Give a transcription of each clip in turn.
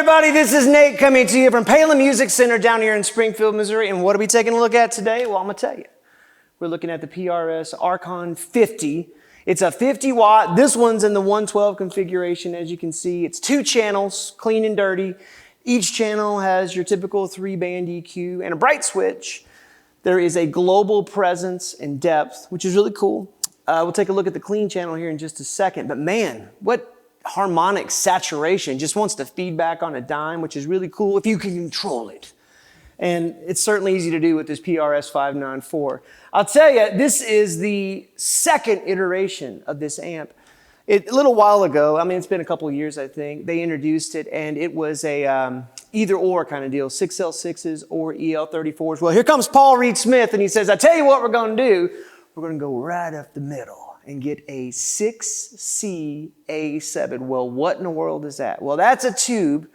everybody, this is Nate coming to you from Palen Music Center down here in Springfield, Missouri. And what are we taking a look at today? Well, I'm going to tell you. We're looking at the PRS Archon 50. It's a 50 watt. This one's in the 112 configuration, as you can see. It's 2 channels, clean and dirty. Each channel has your typical 3-band EQ and a bright switch. There is a global presence and depth, which is really cool. We'll take a look at the clean channel here in just a second. But man, what harmonic saturation. Just wants to feedback on a dime, which is really cool if you can control it. And it's certainly easy to do with this PRS 594. I'll tell you, this is the second iteration of this amp. A little while ago, I mean, it's been a couple of years, I think, they introduced it, and it was a either or kind of deal, 6L6s or EL34s. Well, here comes Paul Reed Smith, and he says, I tell you what we're going to do. We're going to go right up the middle and get a 6C-A7. Well, what in the world is that? Well, that's a tube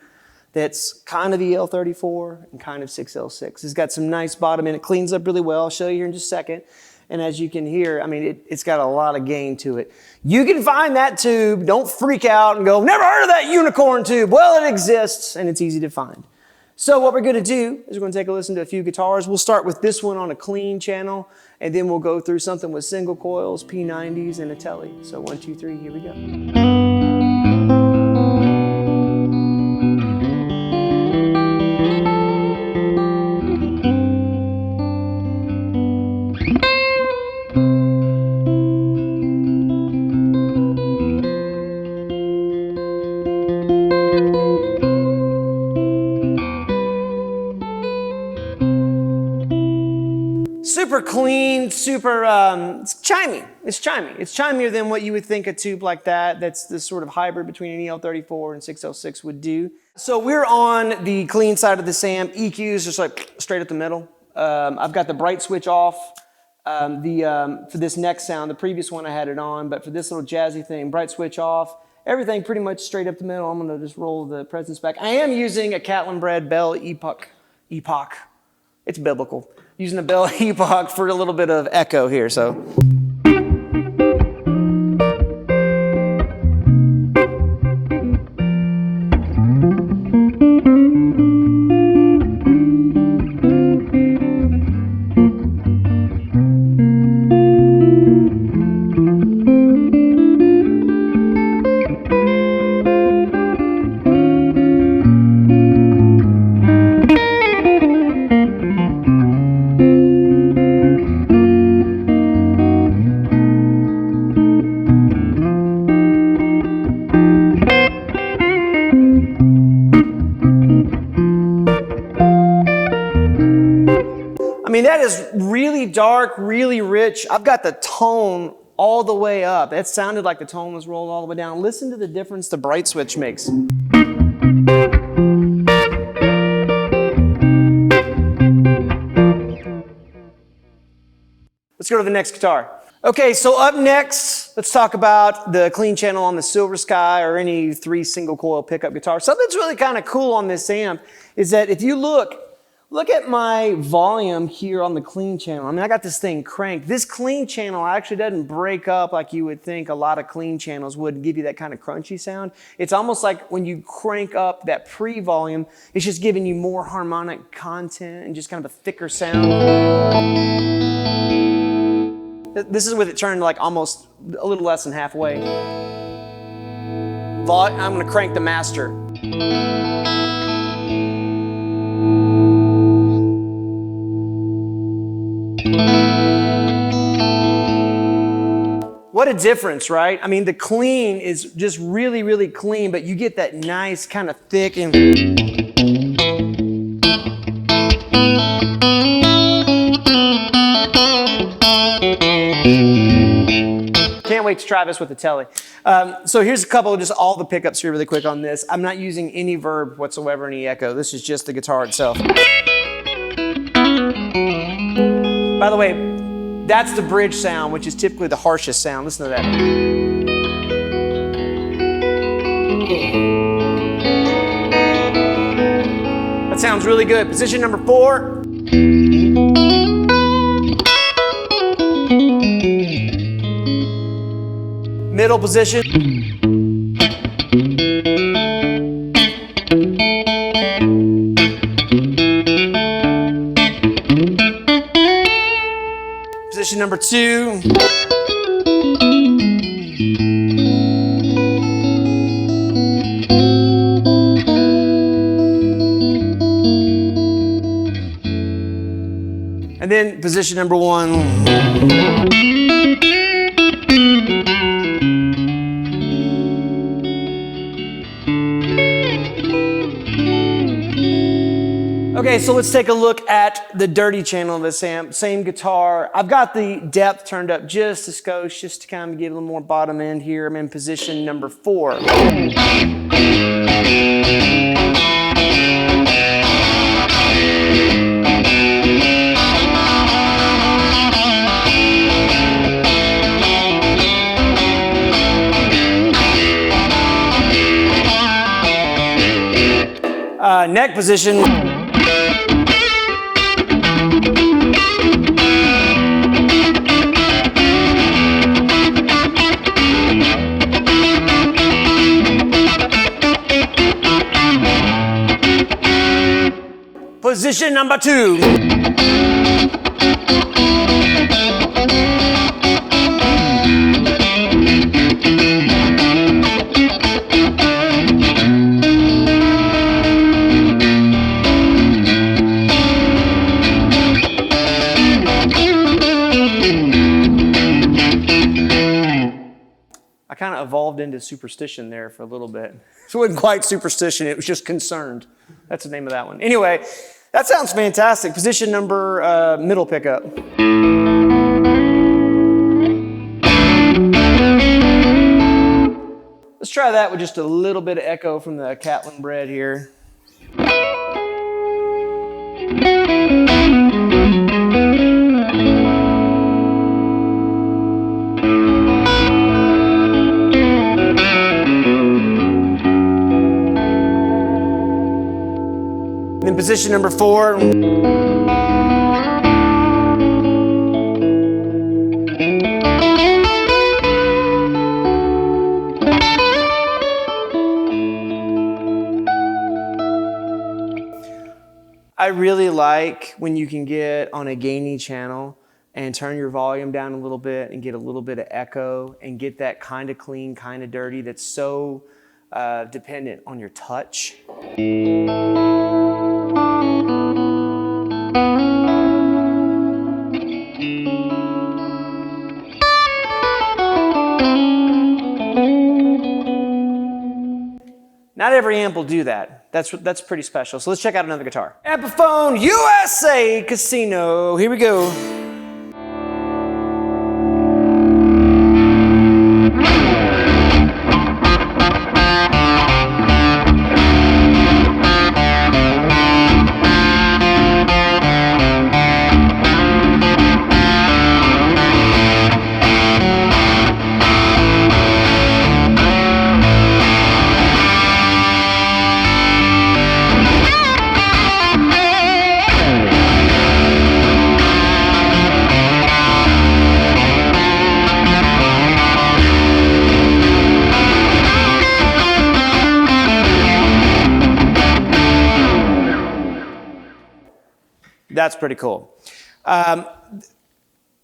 that's kind of EL34 and kind of 6L6. It's got some nice bottom, and it cleans up really well. I'll show you here in just a second. And as you can hear, I mean, it's got a lot of gain to it. You can find that tube. Don't freak out and go, never heard of that unicorn tube. Well, it exists, and it's easy to find. So what we're going to do is we're going to take a listen to a few guitars. We'll start with this one on a clean channel, and then we'll go through something with single coils, P90s, and a Tele. So 1, 2, 3, here we go. Super clean, super, it's chimey. It's chimey. It's chimier than what you would think a tube like that's this sort of hybrid between an EL34 and 6L6 would do. So we're on the clean side of this amp. EQs just like straight up the middle. I've got the bright switch off for this next sound. The previous one I had it on, but for this little jazzy thing, bright switch off. Everything pretty much straight up the middle. I'm gonna just roll the presence back. I am using a Catlin-bred Bell Epoch. It's biblical. Using a Bell Epoch for a little bit of echo here, so. I mean, that is really dark, really rich. I've got the tone all the way up. That sounded like the tone was rolled all the way down. Listen to the difference the bright switch makes. Let's go to the next guitar. Okay, so up next, let's talk about the clean channel on the Silver Sky or any 3 single coil pickup guitar. Something that's really kind of cool on this amp is that if you look at my volume here on the clean channel. I mean, I got this thing cranked. This clean channel actually doesn't break up like you would think a lot of clean channels would and give you that kind of crunchy sound. It's almost like when you crank up that pre-volume, it's just giving you more harmonic content and just kind of a thicker sound. This is with it turned like almost a little less than halfway. I'm going to crank the master. What a difference, right? I mean, the clean is just really, really clean, but you get that nice kind of thick and... Can't wait to try this with the Tele. So here's a couple of just all the pickups here really quick on this. I'm not using any verb whatsoever, any echo. This is just the guitar itself. By the way, that's the bridge sound, which is typically the harshest sound. Listen to that. That sounds really good. Position number 4. Middle position. position number 2. And then position number 1. Okay, so let's take a look at the dirty channel of this amp. Same guitar. I've got the depth turned up just a skosh, just to kind of get a little more bottom end here. I'm in position number 4. Neck position. Position number 2. I kind of evolved into superstition there for a little bit. It wasn't quite superstition, it was just concerned. That's the name of that one. Anyway, that sounds fantastic. Position number, middle pickup. Let's try that with just a little bit of echo from the Catlin bread here. Then position number 4. I really like when you can get on a gainy channel and turn your volume down a little bit and get a little bit of echo and get that kind of clean, kind of dirty that's so dependent on your touch. Not every amp will do that. That's pretty special. So let's check out another guitar. Ampliphone USA Casino. Here we go. That's pretty cool.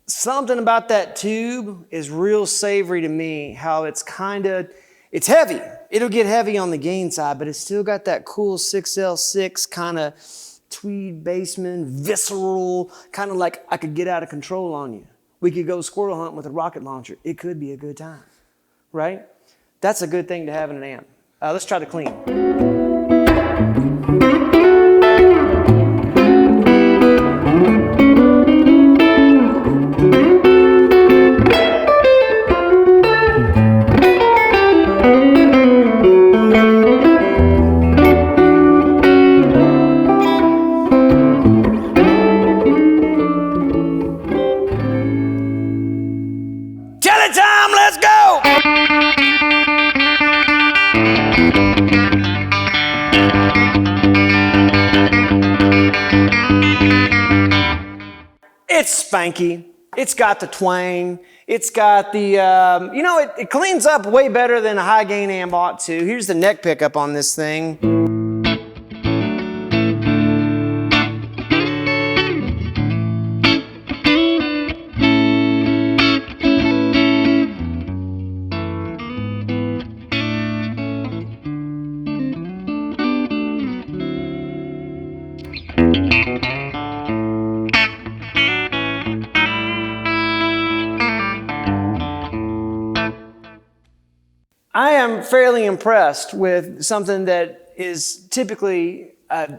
Something about that tube is real savory to me, how it's heavy. It'll get heavy on the gain side, but it's still got that cool 6L6 kind of tweed bassman, visceral, kind of like I could get out of control on you. We could go squirrel hunt with a rocket launcher. It could be a good time, right? That's a good thing to have in an amp. Let's try the clean. It's spanky. It's got the twang. It's got the, it cleans up way better than a high gain amp ought to. Here's the neck pickup on this thing. I am fairly impressed with something that is typically a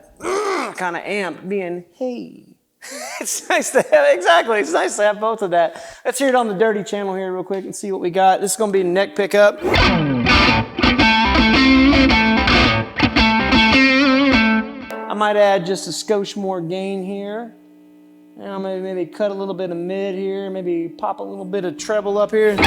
kind of amp being, hey. It's nice to have, exactly, it's nice to have both of that. Let's hear it on the dirty channel here real quick and see what we got. This is going to be a neck pickup. I might add just a skosh more gain here. And maybe cut a little bit of mid here, maybe pop a little bit of treble up here.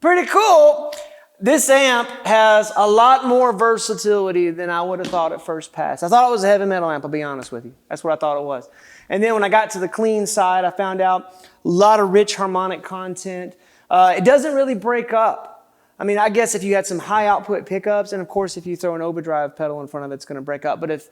Pretty cool. This amp has a lot more versatility than I would have thought at first pass. I thought it was a heavy metal amp, I'll be honest with you. That's what I thought it was. And then when I got to the clean side, I found out a lot of rich harmonic content. It doesn't really break up. I mean, I guess if you had some high output pickups, and of course if you throw an overdrive pedal in front of it, it's going to break up. But if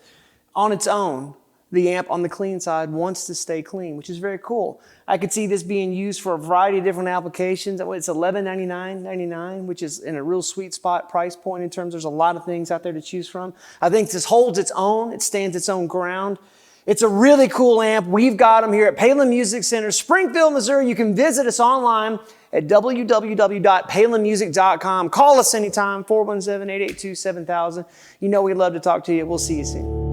on its own, the amp on the clean side wants to stay clean, which is very cool. I could see this being used for a variety of different applications. It's $1199.99, which is in a real sweet spot price point in terms there's a lot of things out there to choose from. I think this holds its own. It stands its own ground. It's a really cool amp. We've got them here at Palen Music Center, Springfield, Missouri. You can visit us online at www.palenmusic.com. Call us anytime, 417-882-7000. You know we'd love to talk to you. We'll see you soon.